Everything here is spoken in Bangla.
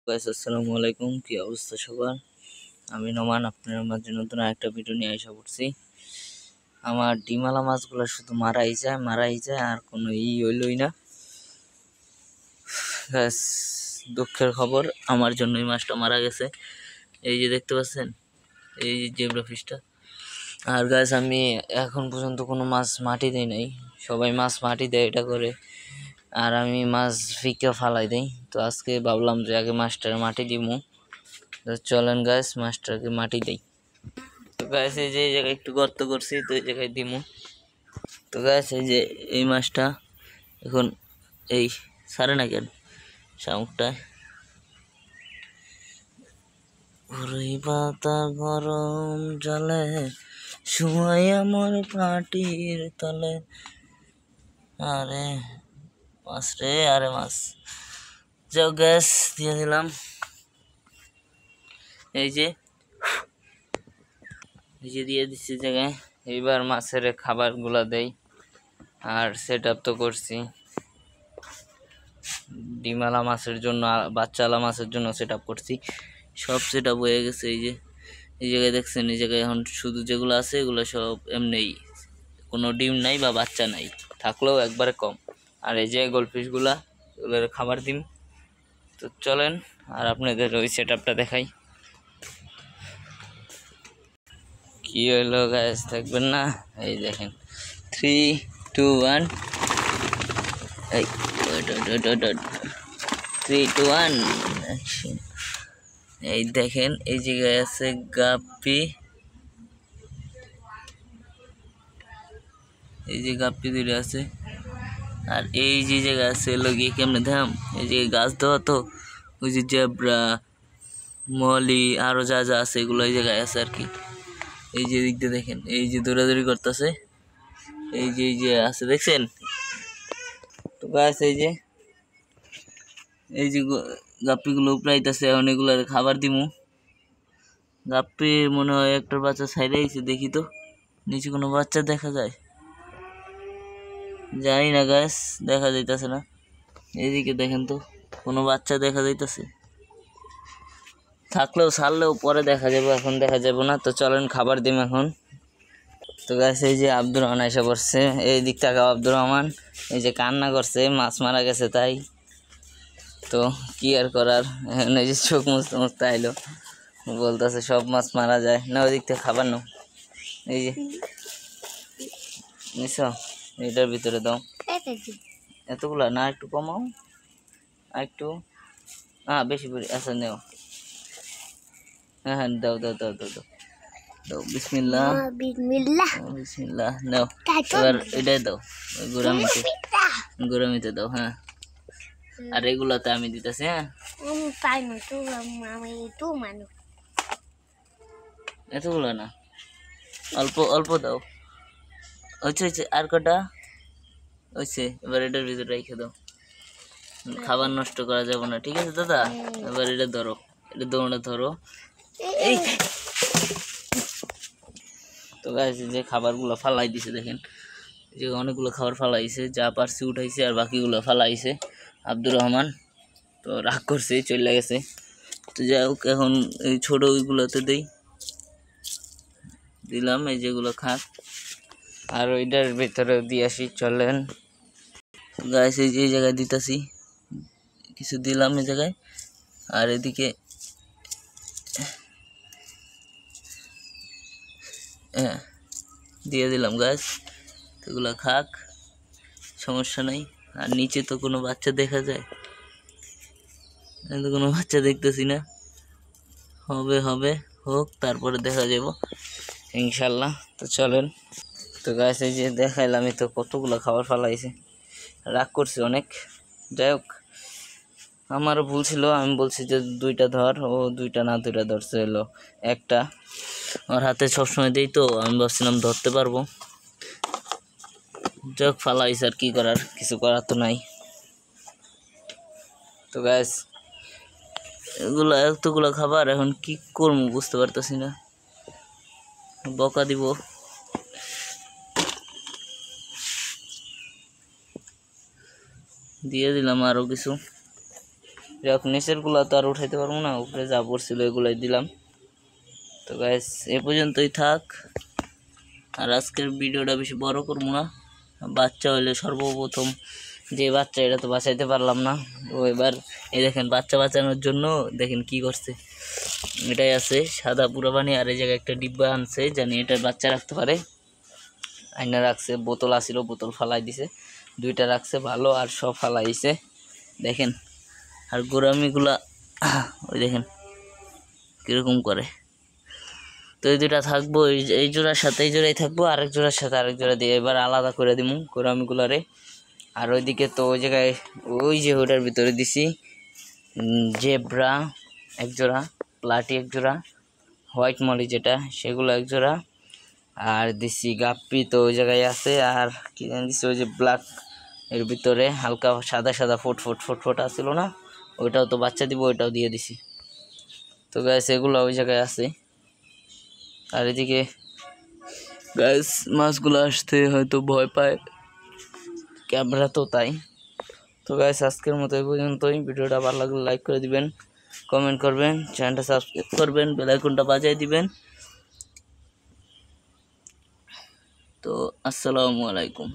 গাইস আসসালামু আলাইকুম, কি অবস্থা সবার? আমি নোমান আপনার মাঝে নতুন একটা ভিডিও নিয়ে আসা করছি। আমার ডিমালা মাছগুলো শুধু মারাই যায় আর কোনো হইলই না। গাইস দুঃখের খবর, আমার জন্য এই মাছটা মারা গেছে। এই যে দেখতে পাচ্ছেন, এই যে জেব্রা ফিশটা। আর গাইস আমি এখন পর্যন্ত কোনো মাছ মাটি দেই নাই, সবাই মাছ মাটি দেয় এটা করে, আর আমি মাছ ফিকে ফালাই দেই। তো আজকে ভাবলাম যে আগে মাছটার মাটি দিমু। তো চলেন গাইস মাছটাকে মাটি দেই। তো গাইস এই যে এই জায়গায় একটু গর্ত করছি, তো এই জায়গায় দিমু। তো গাইস এই যে এই মাছটা এখন এই সারে না কেন শামুকটা, ঘুরই পাতা গরম জলে শুয়াই আমার পাটির তলে। আরে মাছ রে, আরে মাছ। যাও গ্যাস দিয়ে দিলাম। এই যে দিয়ে দিচ্ছি জায়গায়। এইবার মাছের খাবার গুলা দেই। আর সেট আপ তো করছি ডিমালা মাছের জন্য, বাচ্চালা মাছের জন্য সেট আপ করছি। সব সেট আপ হয়ে গেছে। এই যে এই জায়গায় দেখছেন, এই জায়গায় এখন শুধু যেগুলো আছে এগুলো সব এমনি, কোনো ডিম নাই বা বাচ্চা নাই, থাকলেও একবারে কম। আর এই যে গোলফিশগুলা, এগুলোর খাবার দিন। তো চলেন আর আপনাদের ওই সেট আপটা দেখাই। কি হইলো গাইস, থাকবেন না? এই দেখেন 3, 2, 1। এই 3, 2, 1 অ্যাকশন। এই দেখেন এই জায়গায় আছে গাপ্পি, এই যে গাপ্পি দুটো আছে। আর এই যে জায়গা আছে লগিয়ে কেমনে ধাম, এই যে গাছ দেওয়া, তো ওই যে জেব্রা মলি আরো যা যা আছে এগুলো এই জায়গায় আছে আর কি। এই যে দিক দিয়ে দেখেন, এই যে দৌড়াদৌড়ি করতেছে, এই যে আছে দেখছেন। তো গাছ এই যে গাপ্পিগুলো উপরাইতেছে, এখন এগুলোর খাবার দিমু। গাপ্পি মনে হয় একটা বাচ্চা সাইডে আইছে, দেখি তো নিচে কোনো বাচ্চা দেখা যায়, জানি না গাছ, দেখা যাইতেছে না। এইদিকে দেখেন তো কোনো বাচ্চা দেখা যাইতেছে, থাকলেও ছাড়লেও পরে দেখা যাবে, এখন দেখা যাবে না। তো চলেন খাবার দিম এখন। তো গাছ এই যে আব্দুর রহমান এসে পড়ছে, এই দিক তাকাও আব্দুর রহমান। এই যে কান্না করছে, মাছ মারা গেছে তাই। তো কি আর করার, এখন এই যে চোখ মুছতে মুছতে আইলো, বলতেছে সব মাছ মারা যায় না, ওই দিক থেকে খাবার নাও। এই যে নিছ, এটার ভিতরে দাও। এতগুলা না, একটু কমাও, আর একটু, হ্যাঁ বেশি করে, আচ্ছা নেও। হ্যাঁ হ্যাঁ দাও দাও দাও দাও দাও দাও, বিসমিল্লাহ বিসমিল্লাহ নাও। এবার এটাই দাও, গোড়ামিতে দাও। হ্যাঁ, আর এগুলাতে আমি দিতেছি। হ্যাঁ এতগুলো না, অল্প অল্প দাও। হচ্ছে আর কটা হচ্ছে, এবার এটার ভিতরে রেখে দাও, খাবার নষ্ট করা যাবে না, ঠিক আছে দাদা? এবার এটা ধরো, এটা দৌড়ে ধরো। এই তো গাইস যে খাবারগুলো ফালাই দিছে দেখেন, যে অনেকগুলো খাবার ফালাইছে, যা পারছি উঠাইছে আর বাকিগুলো ফালাইছে আব্দুর রহমান। তো রাগ করছে, চলে গেছে। তো যাই হোক, এখন এই ছোট ওইগুলোতে দিলাম, এই যেগুলো খাক। আর ওইটার ভিতরে দিয়ে আসি, চলেন গাইস। এই যে এই জায়গায় দিতেছি, কিছু দিলাম এই জায়গায়, আর এদিকে হ্যাঁ দিয়ে দিলাম গাছ। এগুলো খাক, সমস্যা নাই। আর নিচে তো কোনো বাচ্চা দেখা যায়, আমি তো কোনো বাচ্চা দেখতেছি না। হবে হবে হোক, তারপরে দেখা যাব ইনশাল্লাহ। তো চলেন। তো গাছ এই যে দেখাইলাম, তো কতগুলো খাবার ফালাইছে, রাগ করছে অনেক। যাই হোক, আমারও ভুল ছিল, আমি বলছি যে দুইটা ধর, ও দুইটা না দুইটা ধরছে, এলো একটা। আমার হাতে সবসময় দিই, তো আমি ভাবছিলাম ধরতে পারবো। যাক ফালাইছে, আর কি করার, কিছু করার তো নাই। তো গ্যাস এগুলো এতগুলো খাবার এখন কি করবো বুঝতে পারতেছি না, বকা দিব। দিয়ে দিলাম আরো কিছু, যাক নিচের গুলা তো আর উঠাইতে পারবো না, উপরে যা পড়ছিল এগুলাই দিলাম। তো গাইস এ পর্যন্তই থাক, আর আজকের ভিডিওটা বেশি বড় করবো না। বাচ্চা হইলে সর্বপ্রথম যে বাচ্চা, এটা তো বাঁচাইতে পারলাম না। ও এবার এই দেখেন বাচ্চা বাঁচানোর জন্য দেখেন কি করছে, এটাই আছে সাদা পুরা পানি, আর এই জায়গায় একটা ডিব্বা আনছে জানি এটার বাচ্চা রাখতে পারে, আইনা রাখছে। বোতল আসিল, বোতল ফালাই দিছে, দুইটা রাখছে ভালো, আর সব ফালাইছে দেখেন। আর গোরামিগুলা ওই দেখেন কিরকম করে। তো এই দুটা থাকবো, এই জোড়ার সাথে এই জোড়াই থাকবো, আরেক জোড়ার সাথে আরেক জোড়া দিয়ে এবার আলাদা করে দিমু গোরামিগুলারে। আর ওইদিকে তো ওই জায়গায় ওই যে ওটার ভিতরে দিছি জেব্রা এক জোড়া, প্লাটি এক জোড়া, হোয়াইট মলি যেটা সেগুলো এক জোড়া, আর দিছি গাপ্পি তো ওই জায়গায় আছে। আর কি জানি দিছি ওই যে ব্ল্যাক এর ভিতরে হালকা সাদা সাদা ফুট আসছিল না, ওইটাও তো বাচ্চা দিব, ওইটাও দিয়ে দিছি। তো গাইস এগুলো ওই জায়গায় আছে। আর এদিকে গাইস মাছগুলো আসতে হয়তো ভয় পায়, ক্যামেরা তো তাই। তো গাইস আজকের মতো এই পর্যন্তই। ভিডিওটা ভালো লাগলে লাইক করে দিবেন, কমেন্ট করবেন, চ্যানেলটা সাবস্ক্রাইব করবেন, বেল আইকনটা বাজিয়ে দিবেন। তো আসসালামু আলাইকুম।